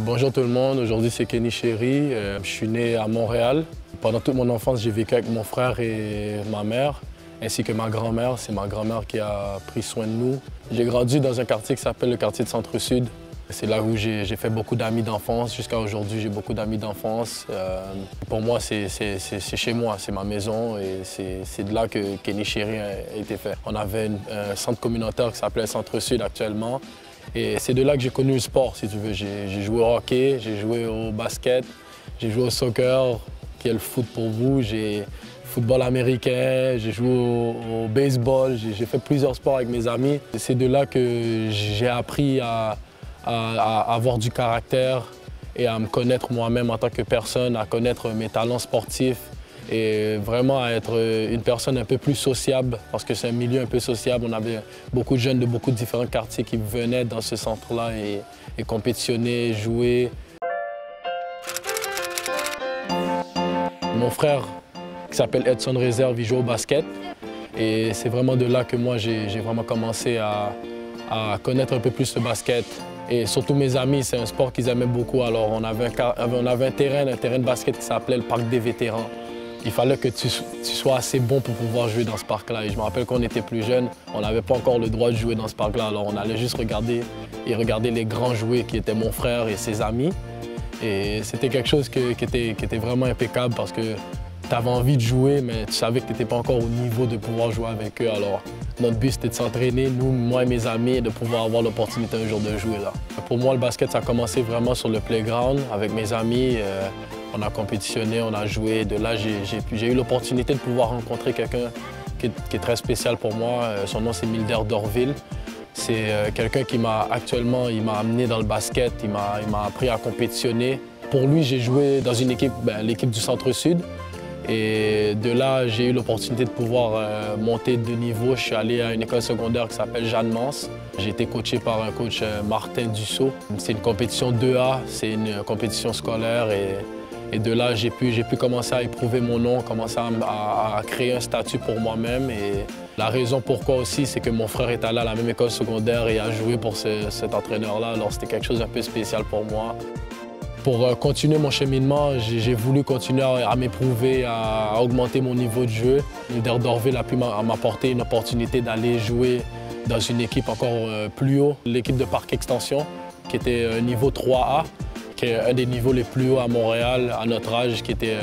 Bonjour tout le monde, aujourd'hui c'est Kenny Chéri. Je suis né à Montréal. Pendant toute mon enfance, j'ai vécu avec mon frère et ma mère, ainsi que ma grand-mère. C'est ma grand-mère qui a pris soin de nous. J'ai grandi dans un quartier qui s'appelle le quartier de Centre-Sud. C'est là où j'ai fait beaucoup d'amis d'enfance. Jusqu'à aujourd'hui, j'ai beaucoup d'amis d'enfance. Pour moi, c'est chez moi, c'est ma maison et c'est de là que Kenny Chéri a été fait. On avait un centre communautaire qui s'appelait Centre-Sud actuellement. Et c'est de là que j'ai connu le sport, si tu veux. J'ai joué au hockey, j'ai joué au basket, j'ai joué au soccer, qui est le foot pour vous. J'ai football américain, j'ai joué au baseball, j'ai fait plusieurs sports avec mes amis. C'est de là que j'ai appris à avoir du caractère et à me connaître moi-même en tant que personne, à connaître mes talents sportifs et vraiment à être une personne un peu plus sociable parce que c'est un milieu un peu sociable. On avait beaucoup de jeunes de beaucoup de différents quartiers qui venaient dans ce centre-là et compétitionner, jouer. Mon frère, qui s'appelle Edson Réserve, il joue au basket et c'est vraiment de là que moi j'ai vraiment commencé à connaître un peu plus le basket. Et surtout mes amis, c'est un sport qu'ils aimaient beaucoup. Alors on avait un terrain de basket qui s'appelait le Parc des vétérans. Il fallait que tu sois assez bon pour pouvoir jouer dans ce parc-là. Et je me rappelle qu'on était plus jeunes, on n'avait pas encore le droit de jouer dans ce parc-là. Alors on allait juste regarder les grands jouer qui étaient mon frère et ses amis. Et c'était quelque chose qui était vraiment impeccable parce que tu avais envie de jouer, mais tu savais que tu n'étais pas encore au niveau de pouvoir jouer avec eux. Alors notre but, c'était de s'entraîner, nous, moi et mes amis, et de pouvoir avoir l'opportunité un jour de jouer là. Pour moi, le basket, ça a commencé vraiment sur le playground avec mes amis. On a compétitionné, on a joué. De là, j'ai eu l'opportunité de pouvoir rencontrer quelqu'un qui est très spécial pour moi. Son nom, c'est Milder Dorville. C'est quelqu'un qui m'a amené dans le basket, il m'a appris à compétitionner. Pour lui, j'ai joué dans une équipe, l'équipe du Centre-Sud. Et de là, j'ai eu l'opportunité de pouvoir monter de niveau. Je suis allé à une école secondaire qui s'appelle Jeanne Mance. J'ai été coaché par un coach Martin Dussault. C'est une compétition 2A, c'est une compétition scolaire. Et de là, j'ai pu commencer à éprouver mon nom, commencer à créer un statut pour moi-même. Et la raison pourquoi aussi, c'est que mon frère est allé à la même école secondaire et a joué pour cet entraîneur-là. Alors c'était quelque chose d'un peu spécial pour moi. Pour continuer mon cheminement, j'ai voulu continuer à m'éprouver, à augmenter mon niveau de jeu. Milder Dorville a pu m'apporter une opportunité d'aller jouer dans une équipe encore plus haut, l'équipe de Parc Extension, qui était un niveau 3A, qui est un des niveaux les plus hauts à Montréal, à notre âge, qui était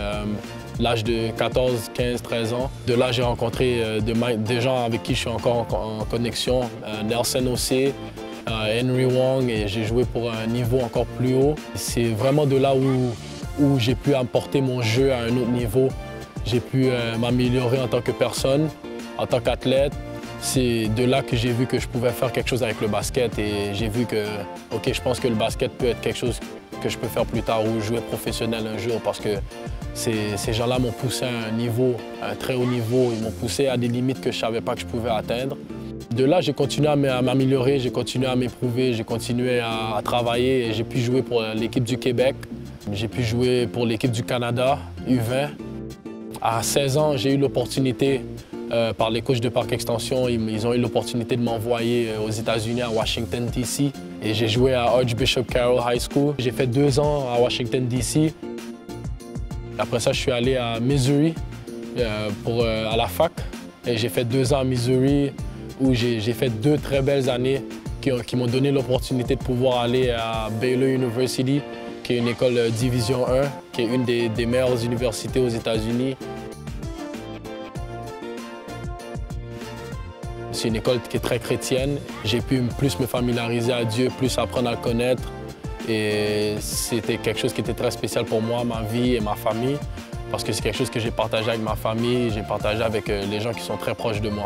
l'âge de 14, 15, 13 ans. De là, j'ai rencontré des gens avec qui je suis encore en connexion, Nelson aussi, Henry Wong, et j'ai joué pour un niveau encore plus haut. C'est vraiment de là où j'ai pu apporter mon jeu à un autre niveau. J'ai pu m'améliorer en tant que personne, en tant qu'athlète. C'est de là que j'ai vu que je pouvais faire quelque chose avec le basket et j'ai vu que, OK, je pense que le basket peut être quelque chose que je peux faire plus tard ou jouer professionnel un jour parce que ces gens-là m'ont poussé à un niveau, à un très haut niveau. Ils m'ont poussé à des limites que je ne savais pas que je pouvais atteindre. De là, j'ai continué à m'améliorer, j'ai continué à m'éprouver, j'ai continué à travailler et j'ai pu jouer pour l'équipe du Québec. J'ai pu jouer pour l'équipe du Canada, U20. À 16 ans, j'ai eu l'opportunité, par les coachs de Parc Extension, ils ont eu l'opportunité de m'envoyer aux États-Unis, à Washington, D.C. Et j'ai joué à Archbishop Carroll High School. J'ai fait 2 ans à Washington, D.C. Après ça, je suis allé à Missouri à la fac. Et j'ai fait 2 ans à Missouri, où j'ai fait 2 très belles années qui m'ont donné l'opportunité de pouvoir aller à Baylor University, qui est une école Division 1, qui est une des meilleures universités aux États-Unis. C'est une école qui est très chrétienne. J'ai pu plus me familiariser à Dieu, plus apprendre à le connaître. Et c'était quelque chose qui était très spécial pour moi, ma vie et ma famille, parce que c'est quelque chose que j'ai partagé avec ma famille, j'ai partagé avec les gens qui sont très proches de moi.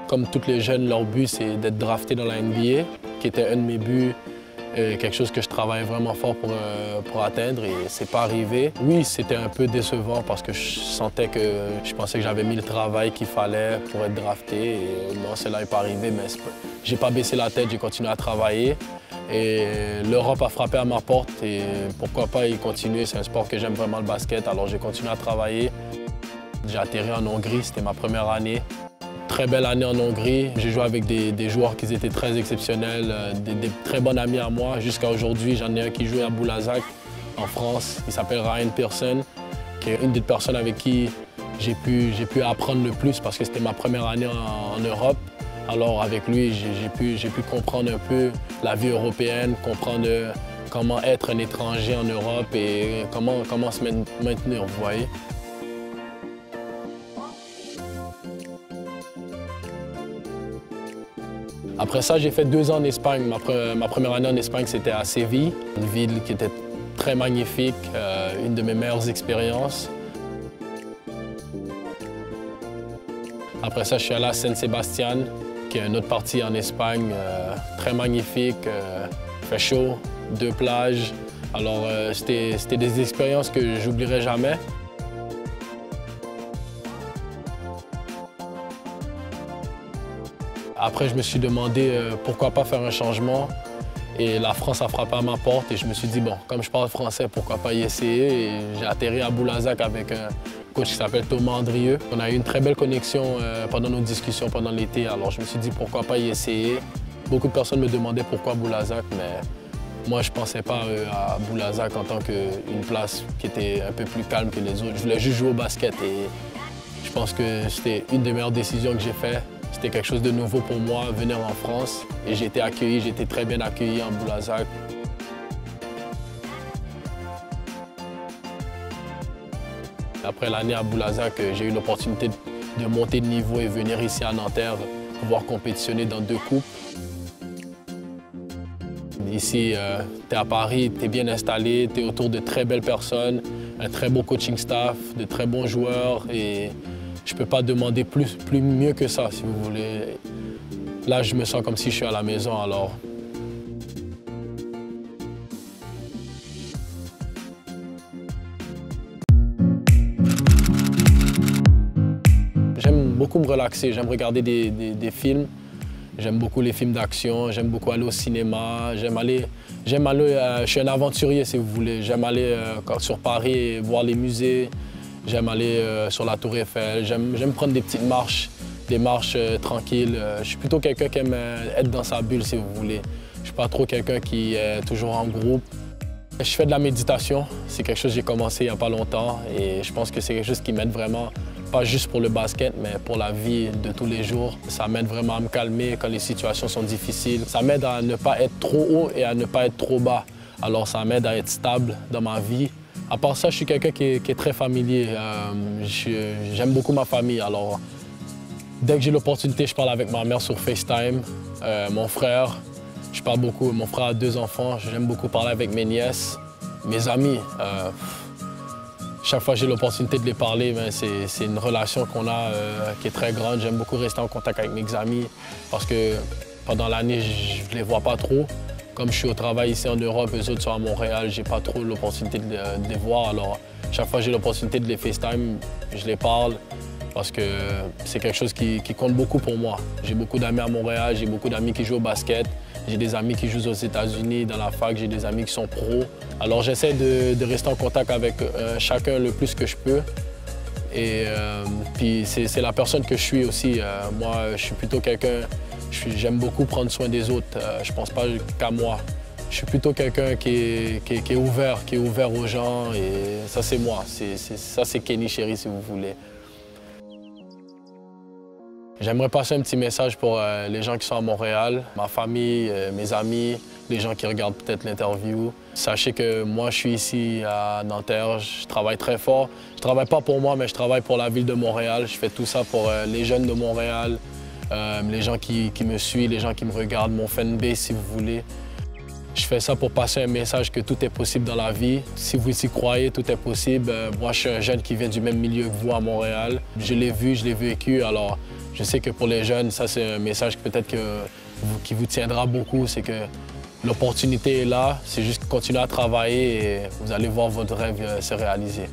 Comme tous les jeunes, leur but, c'est d'être drafté dans la NBA, qui était un de mes buts, quelque chose que je travaillais vraiment fort pour atteindre et c'est pas arrivé. Oui, c'était un peu décevant parce que je pensais que j'avais mis le travail qu'il fallait pour être drafté et non, cela n'est pas arrivé, mais j'ai pas baissé la tête, j'ai continué à travailler et l'Europe a frappé à ma porte et pourquoi pas y continuer, c'est un sport que j'aime vraiment, le basket, alors j'ai continué à travailler. J'ai atterri en Hongrie, c'était ma première année. Très belle année en Hongrie. J'ai joué avec des joueurs qui étaient très exceptionnels, des très bons amis à moi. Jusqu'à aujourd'hui, j'en ai un qui joue à Boulazac en France. Il s'appelle Ryan Pearson, qui est une des personnes avec qui j'ai pu apprendre le plus parce que c'était ma première année en Europe. Alors avec lui, j'ai pu comprendre un peu la vie européenne, comprendre comment être un étranger en Europe et comment se maintenir, vous voyez. Après ça, j'ai fait 2 ans en Espagne. Ma première année en Espagne, c'était à Séville, une ville qui était très magnifique, une de mes meilleures expériences. Après ça, je suis allé à San Sebastián, qui est une autre partie en Espagne, très magnifique, fait chaud, 2 plages. Alors, c'était des expériences que j'oublierai jamais. Après, je me suis demandé pourquoi pas faire un changement. Et la France a frappé à ma porte et je me suis dit, bon, comme je parle français, pourquoi pas y essayer. Et j'ai atterri à Boulazac avec un coach qui s'appelle Thomas Andrieux. On a eu une très belle connexion pendant nos discussions pendant l'été. Alors je me suis dit, pourquoi pas y essayer. Beaucoup de personnes me demandaient pourquoi Boulazac, mais moi, je ne pensais pas à Boulazac en tant qu'une place qui était un peu plus calme que les autres. Je voulais juste jouer au basket et je pense que c'était une des meilleures décisions que j'ai faites. C'était quelque chose de nouveau pour moi, venir en France. Et j'ai été accueilli, j'ai été très bien accueilli en Boulazac. Après l'année à Boulazac, j'ai eu l'opportunité de monter de niveau et venir ici à Nanterre, pouvoir compétitionner dans 2 coupes. Ici, tu es à Paris, tu es bien installé, tu es autour de très belles personnes, un très beau coaching staff, de très bons joueurs. Et je ne peux pas demander plus mieux que ça, si vous voulez. Là, je me sens comme si je suis à la maison, alors. J'aime beaucoup me relaxer, j'aime regarder des films. J'aime beaucoup les films d'action, j'aime beaucoup aller au cinéma, je suis un aventurier si vous voulez. J'aime aller sur Paris et voir les musées, j'aime aller sur la Tour Eiffel, j'aime prendre des petites marches, des marches tranquilles. Je suis plutôt quelqu'un qui aime être dans sa bulle si vous voulez. Je ne suis pas trop quelqu'un qui est toujours en groupe. Je fais de la méditation, c'est quelque chose que j'ai commencé il n'y a pas longtemps et je pense que c'est quelque chose qui m'aide vraiment, pas juste pour le basket, mais pour la vie de tous les jours. Ça m'aide vraiment à me calmer quand les situations sont difficiles. Ça m'aide à ne pas être trop haut et à ne pas être trop bas. Alors ça m'aide à être stable dans ma vie. À part ça, je suis quelqu'un qui est très familier. J'aime beaucoup ma famille. Alors dès que j'ai l'opportunité, je parle avec ma mère sur FaceTime, mon frère. Je parle beaucoup, mon frère a 2 enfants, j'aime beaucoup parler avec mes nièces, mes amis. Chaque fois que j'ai l'opportunité de les parler, c'est une relation qu'on a qui est très grande. J'aime beaucoup rester en contact avec mes amis parce que pendant l'année, je ne les vois pas trop. Comme je suis au travail ici en Europe, eux autres sont à Montréal, je n'ai pas trop l'opportunité de les voir. Alors, chaque fois que j'ai l'opportunité de les FaceTime, je les parle. Parce que c'est quelque chose qui compte beaucoup pour moi. J'ai beaucoup d'amis à Montréal, j'ai beaucoup d'amis qui jouent au basket, j'ai des amis qui jouent aux États-Unis, dans la fac, j'ai des amis qui sont pros. Alors j'essaie de rester en contact avec chacun le plus que je peux. Et puis c'est la personne que je suis aussi. Moi, je suis plutôt quelqu'un, j'aime beaucoup prendre soin des autres. Je pense pas qu'à moi. Je suis plutôt quelqu'un qui est ouvert aux gens et ça c'est moi. Ça c'est Kenny Chéri si vous voulez. J'aimerais passer un petit message pour les gens qui sont à Montréal, ma famille, mes amis, les gens qui regardent peut-être l'interview. Sachez que moi, je suis ici à Nanterre, je travaille très fort. Je ne travaille pas pour moi, mais je travaille pour la ville de Montréal. Je fais tout ça pour les jeunes de Montréal, les gens qui me suivent, les gens qui me regardent, mon fanbase, si vous voulez. Je fais ça pour passer un message que tout est possible dans la vie. Si vous y croyez, tout est possible. Moi, je suis un jeune qui vient du même milieu que vous à Montréal. Je l'ai vu, je l'ai vécu, alors je sais que pour les jeunes, ça c'est un message peut-être qui vous tiendra beaucoup, c'est que l'opportunité est là, c'est juste continuer à travailler et vous allez voir votre rêve se réaliser.